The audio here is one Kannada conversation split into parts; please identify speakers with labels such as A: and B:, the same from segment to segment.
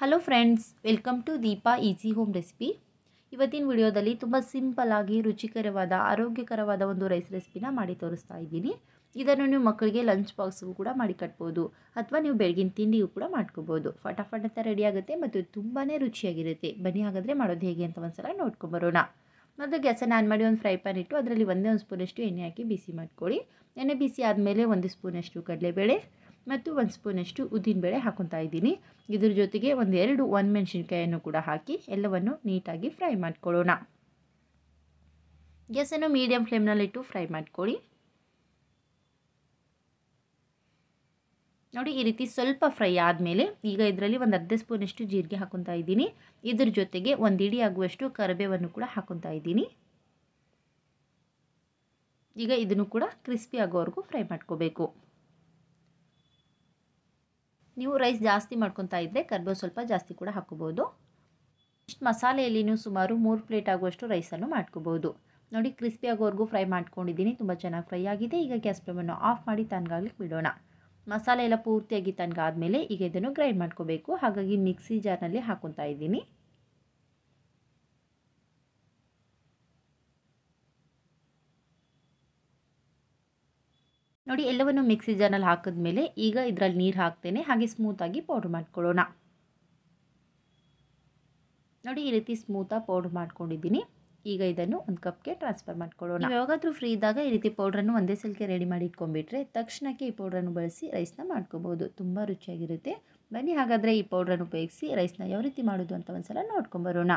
A: Hello friends, welcome to Deepa easy home recipe. ಇವತ್ತಿನ ವಿಡಿಯೋದಲ್ಲಿ ತುಂಬ ಸಿಂಪಲ್ ಆಗಿ ರುಚಿಕರವಾದ ಆರೋಗ್ಯಕರವಾದ ಒಂದು ರೈಸ್ ರೆಸಿಪಿನ ಮಾಡಿ ತೋರಿಸ್ತಾ ಇದ್ದೀನಿ. ಇದನ್ನು ನೀವು ಮಕ್ಕಳಿಗೆ ಲಂಚ್ ಬಾಕ್ಸ್ಗೂ ಕೂಡ ಮಾಡಿ ಕಟ್ಬೋದು, ಅಥವಾ ನೀವು ಬೆಳಗಿನ ತಿಂಡಿಗೂ ಕೂಡ ಮಾಡ್ಕೋಬೋದು. ಫಟಾಫಟ್ ಅಂತ ರೆಡಿ ಆಗುತ್ತೆ ಮತ್ತು ತುಂಬಾ ರುಚಿಯಾಗಿರುತ್ತೆ. ಬನ್ನಿ ಹಾಗಾದರೆ ಮಾಡೋದು ಹೇಗೆ ಅಂತ ಒಂದ್ಸಲ ನೋಡ್ಕೊಂಬರೋಣ. ಮತ್ತು ಗ್ಯಾಸನ್ನು ಆನ್ ಮಾಡಿ ಒಂದು ಫ್ರೈ ಪ್ಯಾನ್ ಇಟ್ಟು ಅದರಲ್ಲಿ ಒಂದೇ ಒಂದು ಸ್ಪೂನಷ್ಟು ಎಣ್ಣೆ ಹಾಕಿ ಬಿಸಿ ಮಾಡ್ಕೊಳ್ಳಿ. ಎಣ್ಣೆ ಬಿಸಿ ಆದಮೇಲೆ 1 ಸ್ಪೂನಷ್ಟು ಕಡಲೆಬೇಳೆ ಮತ್ತು 1 ಸ್ಪೂನಷ್ಟು ಉದ್ದಿನಬೇಳೆ ಹಾಕೊತಾ ಇದ್ದೀನಿ. ಇದ್ರ ಜೊತೆಗೆ ಒಂದೆರಡು ಒಣಮೆಣಸಿನ್ಕಾಯನ್ನು ಕೂಡ ಹಾಕಿ ಎಲ್ಲವನ್ನು ನೀಟಾಗಿ ಫ್ರೈ ಮಾಡ್ಕೊಳ್ಳೋಣ. ಗ್ಯಾಸನ್ನು ಮೀಡಿಯಂ ಫ್ಲೇಮ್ನಲ್ಲಿಟ್ಟು ಫ್ರೈ ಮಾಡ್ಕೊಳ್ಳಿ. ನೋಡಿ, ಈ ರೀತಿ ಸ್ವಲ್ಪ ಫ್ರೈ ಆದಮೇಲೆ ಈಗ ಇದರಲ್ಲಿ ಒಂದು ಅರ್ಧ ಸ್ಪೂನಷ್ಟು ಜೀರಿಗೆ ಹಾಕೊತಾ ಇದ್ದೀನಿ. ಇದ್ರ ಜೊತೆಗೆ ಒಂದು ಇಡಿ ಆಗುವಷ್ಟು ಕರಿಬೇವನ್ನು ಕೂಡ ಹಾಕೊತಾ ಇದ್ದೀನಿ. ಈಗ ಇದನ್ನು ಕೂಡ ಕ್ರಿಸ್ಪಿ ಆಗೋವರೆಗೂ ಫ್ರೈ ಮಾಡ್ಕೋಬೇಕು. ನೀವು ರೈಸ್ ಜಾಸ್ತಿ ಮಾಡ್ಕೊತಾ ಇದ್ದರೆ ಕರಿಬೇವು ಸ್ವಲ್ಪ ಜಾಸ್ತಿ ಕೂಡ ಹಾಕೋಬೋದು. ಇಷ್ಟು ಮಸಾಲೆಯಲ್ಲಿ ನೀವು ಸುಮಾರು 3 ಪ್ಲೇಟ್ ಆಗುವಷ್ಟು ರೈಸನ್ನು ಮಾಡ್ಕೋಬೋದು. ನೋಡಿ, ಕ್ರಿಸ್ಪಿ ಆಗೋವರೆಗೂ ಫ್ರೈ ಮಾಡ್ಕೊಂಡಿದ್ದೀನಿ. ತುಂಬ ಚೆನ್ನಾಗಿ ಫ್ರೈ ಆಗಿದೆ. ಈಗ ಗ್ಯಾಸ್ ಫ್ಲೇಮನ್ನು ಆಫ್ ಮಾಡಿ ತಣ್ಣಗಾಗ್ಲಿಕ್ಕೆ ಬಿಡೋಣ. ಮಸಾಲೆ ಎಲ್ಲ ಪೂರ್ತಿಯಾಗಿ ತಣ್ಣಗಾದ್ಮೇಲೆ ಈಗ ಇದನ್ನು ಗ್ರೈಂಡ್ ಮಾಡ್ಕೋಬೇಕು. ಹಾಗಾಗಿ ಮಿಕ್ಸಿ ಜಾರ್ನಲ್ಲಿ ಹಾಕೊತಾ ಇದ್ದೀನಿ. ನೋಡಿ, ಎಲ್ಲವನ್ನು ಮಿಕ್ಸಿ ಜಾರ್ನಲ್ಲಿ ಹಾಕಿದ್ಮೇಲೆ ಈಗ ಇದರಲ್ಲಿ ನೀರು ಹಾಕ್ತೇನೆ. ಹಾಗೆ ಸ್ಮೂತಾಗಿ ಪೌಡ್ರ್ ಮಾಡ್ಕೊಳ್ಳೋಣ. ನೋಡಿ, ಈ ರೀತಿ ಸ್ಮೂತಾಗಿ ಪೌಡ್ರ್ ಮಾಡ್ಕೊಂಡಿದ್ದೀನಿ. ಈಗ ಇದನ್ನು ಒಂದು ಕಪ್ಗೆ ಟ್ರಾನ್ಸ್ಫರ್ ಮಾಡ್ಕೊಳ್ಳೋಣ. ಯಾವಾಗಾದರೂ ಫ್ರೀ ಇದ್ದಾಗ ಈ ರೀತಿ ಪೌಡ್ರನ್ನು ಒಂದೇ ಸಲಕ್ಕೆ ರೆಡಿ ಮಾಡಿ ಇಟ್ಕೊಂಡ್ಬಿಟ್ರೆ ತಕ್ಷಣಕ್ಕೆ ಈ ಪೌಡ್ರನ್ನು ಬಳಸಿ ರೈಸ್ನ ಮಾಡ್ಕೋಬೋದು. ತುಂಬ ರುಚಿಯಾಗಿರುತ್ತೆ. ಬನ್ನಿ ಹಾಗಾದರೆ ಈ ಪೌಡ್ರನ್ನು ಉಪಯೋಗಿಸಿ ರೈಸ್ನ ಯಾವ ರೀತಿ ಮಾಡೋದು ಅಂತ ಒಂದ್ಸಲ ನೋಡ್ಕೊಂಬರೋಣ.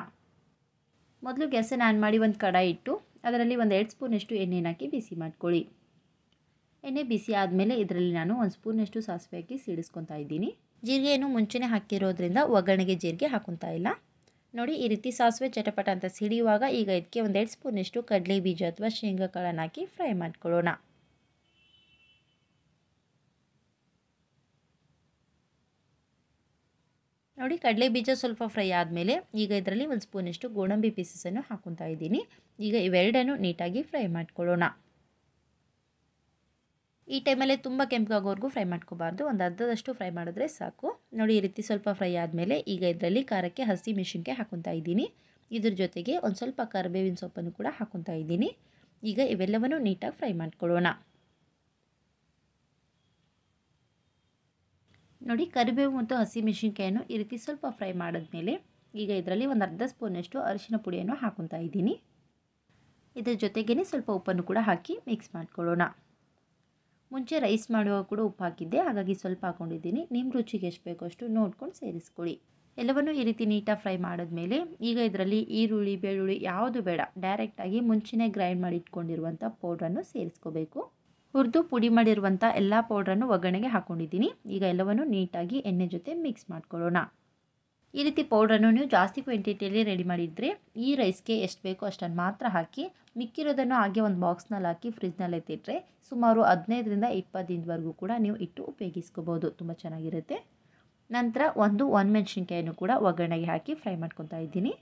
A: ಮೊದಲು ಗ್ಯಾಸನ್ನು ಆನ್ ಮಾಡಿ ಒಂದು ಕಡಾಯಿ ಇಟ್ಟು ಅದರಲ್ಲಿ 1-2 ಸ್ಪೂನಷ್ಟು ಎಣ್ಣೆನ ಹಾಕಿ ಬಿಸಿ ಮಾಡ್ಕೊಳ್ಳಿ. ಎಣ್ಣೆ ಬಿಸಿ ಆದಮೇಲೆ ಇದರಲ್ಲಿ ನಾನು 1 ಸ್ಪೂನಷ್ಟು ಸಾಸಿವೆ ಹಾಕಿ ಸಿಡಿಸ್ಕೊತಾ ಇದ್ದೀನಿ. ಜೀರಿಗೆಯನ್ನು ಮುಂಚೆನೇ ಹಾಕಿರೋದ್ರಿಂದ ಒಗ್ಗರಣೆಗೆ ಜೀರಿಗೆ ಹಾಕೊತಾ ಇಲ್ಲ. ನೋಡಿ, ಈ ರೀತಿ ಸಾಸಿವೆ ಚಟಪಟ ಅಂತ ಸಿಡಿಯುವಾಗ ಈಗ ಇದಕ್ಕೆ 1-2 ಸ್ಪೂನಷ್ಟು ಕಡಲೆ ಬೀಜ ಅಥವಾ ಶೇಂಗಾ ಕಾಳನ್ನು ಹಾಕಿ ಫ್ರೈ ಮಾಡ್ಕೊಳ್ಳೋಣ. ನೋಡಿ, ಕಡಲೆ ಬೀಜ ಸ್ವಲ್ಪ ಫ್ರೈ ಆದಮೇಲೆ ಈಗ ಇದರಲ್ಲಿ 1 ಸ್ಪೂನಷ್ಟು ಗೋಡಂಬಿ ಪೀಸಸನ್ನು ಹಾಕೊತಾ ಇದ್ದೀನಿ. ಈಗ ಇವೆರಡನ್ನು ನೀಟಾಗಿ ಫ್ರೈ ಮಾಡ್ಕೊಳ್ಳೋಣ. ಈ ಟೈಮಲ್ಲಿ ತುಂಬ ಕೆಂಪಾಗೋವರೆಗೂ ಫ್ರೈ ಮಾಡ್ಕೋಬಾರ್ದು. ಒಂದು ಅರ್ಧದಷ್ಟು ಫ್ರೈ ಮಾಡಿದ್ರೆ ಸಾಕು. ನೋಡಿ, ಈ ರೀತಿ ಸ್ವಲ್ಪ ಫ್ರೈ ಆದಮೇಲೆ ಈಗ ಇದರಲ್ಲಿ ಖಾರಕ್ಕೆ ಹಸಿ ಮೆಣಸಿನ್ಕಾಯಿ ಹಾಕೊತಾ ಇದ್ದೀನಿ. ಇದ್ರ ಜೊತೆಗೆ ಒಂದು ಸ್ವಲ್ಪ ಕರಿಬೇವಿನ ಸೊಪ್ಪನ್ನು ಕೂಡ ಹಾಕೊತಾ ಇದ್ದೀನಿ. ಈಗ ಇವೆಲ್ಲವನ್ನು ನೀಟಾಗಿ ಫ್ರೈ ಮಾಡ್ಕೊಳ್ಳೋಣ. ನೋಡಿ, ಕರಿಬೇವು ಮತ್ತು ಹಸಿ ಮೆಣಸಿನ್ಕಾಯನ್ನು ಈ ರೀತಿ ಸ್ವಲ್ಪ ಫ್ರೈ ಮಾಡಿದ್ಮೇಲೆ ಈಗ ಇದರಲ್ಲಿ ಒಂದು ಅರ್ಧ ಸ್ಪೂನಷ್ಟು ಅರಿಶಿನ ಪುಡಿಯನ್ನು ಹಾಕೊತಾ ಇದ್ದೀನಿ. ಇದ್ರ ಜೊತೆಗೇ ಸ್ವಲ್ಪ ಉಪ್ಪನ್ನು ಕೂಡ ಹಾಕಿ ಮಿಕ್ಸ್ ಮಾಡ್ಕೊಳ್ಳೋಣ. ಮುಂಚೆ ರೈಸ್ ಮಾಡುವಾಗ ಕೂಡ ಉಪ್ಪು ಹಾಕಿದ್ದೆ, ಹಾಗಾಗಿ ಸ್ವಲ್ಪ ಹಾಕ್ಕೊಂಡಿದ್ದೀನಿ. ನಿಮ್ಮ ರುಚಿಗೆ ಎಷ್ಟು ಬೇಕೋ ಅಷ್ಟು ನೋಡ್ಕೊಂಡು ಸೇರಿಸ್ಕೊಳ್ಳಿ. ಎಲ್ಲವನ್ನು ಈ ರೀತಿ ನೀಟಾಗಿ ಫ್ರೈ ಮಾಡಿದ್ಮೇಲೆ ಈಗ ಇದರಲ್ಲಿ ಈರುಳ್ಳಿ, ಬೆಳ್ಳುಳ್ಳಿ ಯಾವುದು ಬೇಡ, ಡೈರೆಕ್ಟಾಗಿ ಮುಂಚೆನೇ ಗ್ರೈಂಡ್ ಮಾಡಿ ಇಟ್ಕೊಂಡಿರುವಂಥ ಪೌಡ್ರನ್ನು ಸೇರಿಸ್ಕೋಬೇಕು. ಹುರಿದು ಪುಡಿ ಮಾಡಿರುವಂಥ ಎಲ್ಲ ಪೌಡ್ರನ್ನು ಒಗ್ಗರಣೆಗೆ ಹಾಕ್ಕೊಂಡಿದ್ದೀನಿ. ಈಗ ಎಲ್ಲವನ್ನು ನೀಟಾಗಿ ಎಣ್ಣೆ ಜೊತೆ ಮಿಕ್ಸ್ ಮಾಡ್ಕೊಳ್ಳೋಣ. ಈ ರೀತಿ ಪೌಡ್ರನ್ನು ನೀವು ಜಾಸ್ತಿ ಕ್ವಾಂಟಿಟಿಯಲ್ಲಿ ರೆಡಿ ಮಾಡಿದರೆ ಈ ರೈಸ್ಗೆ ಎಷ್ಟು ಬೇಕೋ ಅಷ್ಟನ್ನು ಮಾತ್ರ ಹಾಕಿ ಮಿಕ್ಕಿರೋದನ್ನು ಹಾಗೆ ಒಂದು ಬಾಕ್ಸ್ನಲ್ಲಿ ಹಾಕಿ ಫ್ರಿಜ್ನಲ್ಲಿ ಎತ್ತಿಟ್ರೆ ಸುಮಾರು 15ರಿಂದ 20 ದಿನದವರೆಗೂ ಕೂಡ ನೀವು ಇಟ್ಟು ಉಪಯೋಗಿಸ್ಕೋಬೋದು. ತುಂಬ ಚೆನ್ನಾಗಿರುತ್ತೆ. ನಂತರ ಒಂದು ಒಣಮೆಣಸಿನ್ಕಾಯನ್ನು ಕೂಡ ಒಗ್ಗರಣೆಗೆ ಹಾಕಿ ಫ್ರೈ ಮಾಡ್ಕೊತಾ ಇದ್ದೀನಿ.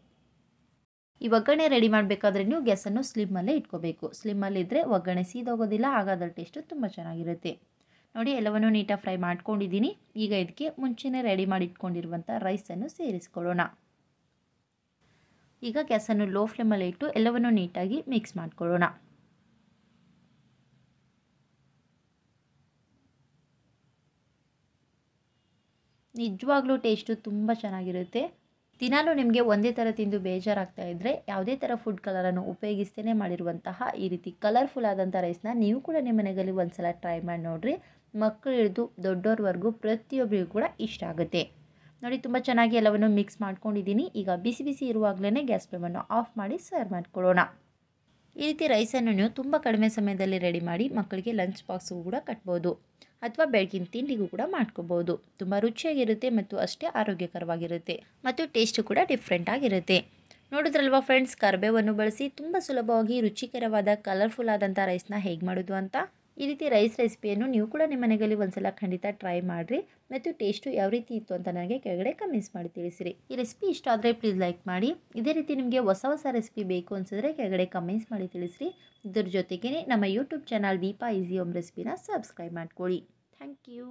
A: ಈ ಒಗ್ಗರಣೆ ರೆಡಿ ಮಾಡಬೇಕಾದ್ರೆ ನೀವು ಗ್ಯಾಸನ್ನು ಸ್ಲಿಮ್ಮಲ್ಲೇ ಇಟ್ಕೋಬೇಕು. ಸ್ಲಿಮ್ಮಲ್ಲಿದ್ದರೆ ಒಗ್ಗರಣೆ ಸೀದೋಗೋದಿಲ್ಲ, ಹಾಗಾದ್ರೆ ಟೇಸ್ಟು ತುಂಬ ಚೆನ್ನಾಗಿರುತ್ತೆ. ನೋಡಿ, ಎಲ್ಲವನ್ನು ನೀಟಾಗಿ ಫ್ರೈ ಮಾಡ್ಕೊಂಡಿದ್ದೀನಿ. ಈಗ ಇದಕ್ಕೆ ಮುಂಚೆನೇ ರೆಡಿ ಮಾಡಿ ಇಟ್ಕೊಂಡಿರುವಂಥ ರೈಸನ್ನು ಸೇರಿಸ್ಕೊಳ್ಳೋಣ. ಈಗ ಗ್ಯಾಸನ್ನು ಲೋ ಫ್ಲೇಮಲ್ಲಿ ಇಟ್ಟು ಎಲ್ಲವನ್ನು ನೀಟಾಗಿ ಮಿಕ್ಸ್ ಮಾಡ್ಕೊಳ್ಳೋಣ. ನಿಜವಾಗ್ಲೂ ಟೇಸ್ಟು ತುಂಬ ಚೆನ್ನಾಗಿರುತ್ತೆ. ದಿನಾಲೂ ನಿಮಗೆ ಒಂದೇ ಥರ ತಿಂದು ಬೇಜಾರಾಗ್ತಾ ಇದ್ದರೆ ಯಾವುದೇ ಥರ ಫುಡ್ ಕಲರನ್ನು ಉಪಯೋಗಿಸ್ತೇ ಮಾಡಿರುವಂತಹ ಈ ರೀತಿ ಕಲರ್ಫುಲ್ ಆದಂಥ ರೈಸ್ನ ನೀವು ಕೂಡ ನಿಮ್ಮ ಮನೆಯಲ್ಲಿ ಒಂದ್ಸಲ ಟ್ರೈ ಮಾಡಿ ನೋಡಿರಿ. ಮಕ್ಕಳು ಹಿಡಿದು ದೊಡ್ಡೋರ್ವರೆಗೂ ಪ್ರತಿಯೊಬ್ಬರಿಗೂ ಕೂಡ ಇಷ್ಟ ಆಗುತ್ತೆ. ನೋಡಿ, ತುಂಬ ಚೆನ್ನಾಗಿ ಎಲ್ಲವನ್ನು ಮಿಕ್ಸ್ ಮಾಡ್ಕೊಂಡಿದ್ದೀನಿ. ಈಗ ಬಿಸಿ ಬಿಸಿ ಇರುವಾಗಲೇ ಗ್ಯಾಸ್ ಫ್ಲೇಮನ್ನು ಆಫ್ ಮಾಡಿ ಸರ್ವ್ ಮಾಡ್ಕೊಳ್ಳೋಣ. ಈ ರೀತಿ ರೈಸನ್ನು ನೀವು ತುಂಬ ಕಡಿಮೆ ಸಮಯದಲ್ಲಿ ರೆಡಿ ಮಾಡಿ ಮಕ್ಕಳಿಗೆ ಲಂಚ್ ಬಾಕ್ಸ್ಗೂ ಕೂಡ ಕಟ್ಬೋದು, ಅಥವಾ ಬೆಳಗಿನ ತಿಂಡಿಗೂ ಕೂಡ ಮಾಡ್ಕೋಬೋದು. ತುಂಬ ರುಚಿಯಾಗಿರುತ್ತೆ ಮತ್ತು ಅಷ್ಟೇ ಆರೋಗ್ಯಕರವಾಗಿರುತ್ತೆ ಮತ್ತು ಟೇಸ್ಟು ಕೂಡ ಡಿಫ್ರೆಂಟ್ ಆಗಿರುತ್ತೆ. ನೋಡಿದ್ರಲ್ವಾ ಫ್ರೆಂಡ್ಸ್, ಕರಿಬೇವನ್ನು ಬಳಸಿ ತುಂಬ ಸುಲಭವಾಗಿ ರುಚಿಕರವಾದ ಕಲರ್ಫುಲ್ ಆದಂಥ ರೈಸ್ನ ಹೇಗೆ ಮಾಡೋದು ಅಂತ. ಈ ರೀತಿ ರೈಸ್ ರೆಸಿಪಿಯನ್ನು ನೀವು ಕೂಡ ನಿಮ್ಮ ಮನೆಯಲ್ಲಿ ಒಂದ್ಸಲ ಖಂಡಿತ ಟ್ರೈ ಮಾಡಿರಿ ಮತ್ತು ಟೇಸ್ಟು ಯಾವ ರೀತಿ ಇತ್ತು ಅಂತ ನನಗೆ ಕೆಳಗಡೆ ಕಮೆಂಟ್ಸ್ ಮಾಡಿ ತಿಳಿಸಿರಿ. ಈ ರೆಸಿಪಿ ಇಷ್ಟ ಆದರೆ ಪ್ಲೀಸ್ ಲೈಕ್ ಮಾಡಿ. ಇದೇ ರೀತಿ ನಿಮಗೆ ಹೊಸ ರೆಸಿಪಿ ಬೇಕು ಅನಿಸಿದ್ರೆ ಕೆಳಗಡೆ ಕಮೆಂಟ್ಸ್ ಮಾಡಿ ತಿಳಿಸಿರಿ. ಇದ್ರ ಜೊತೆಗೇ ನಮ್ಮ YouTube channel Deepa easy home ರೆಸಿಪಿನ ಸಬ್ಸ್ಕ್ರೈಬ್ ಮಾಡ್ಕೊಳ್ಳಿ. Thank you.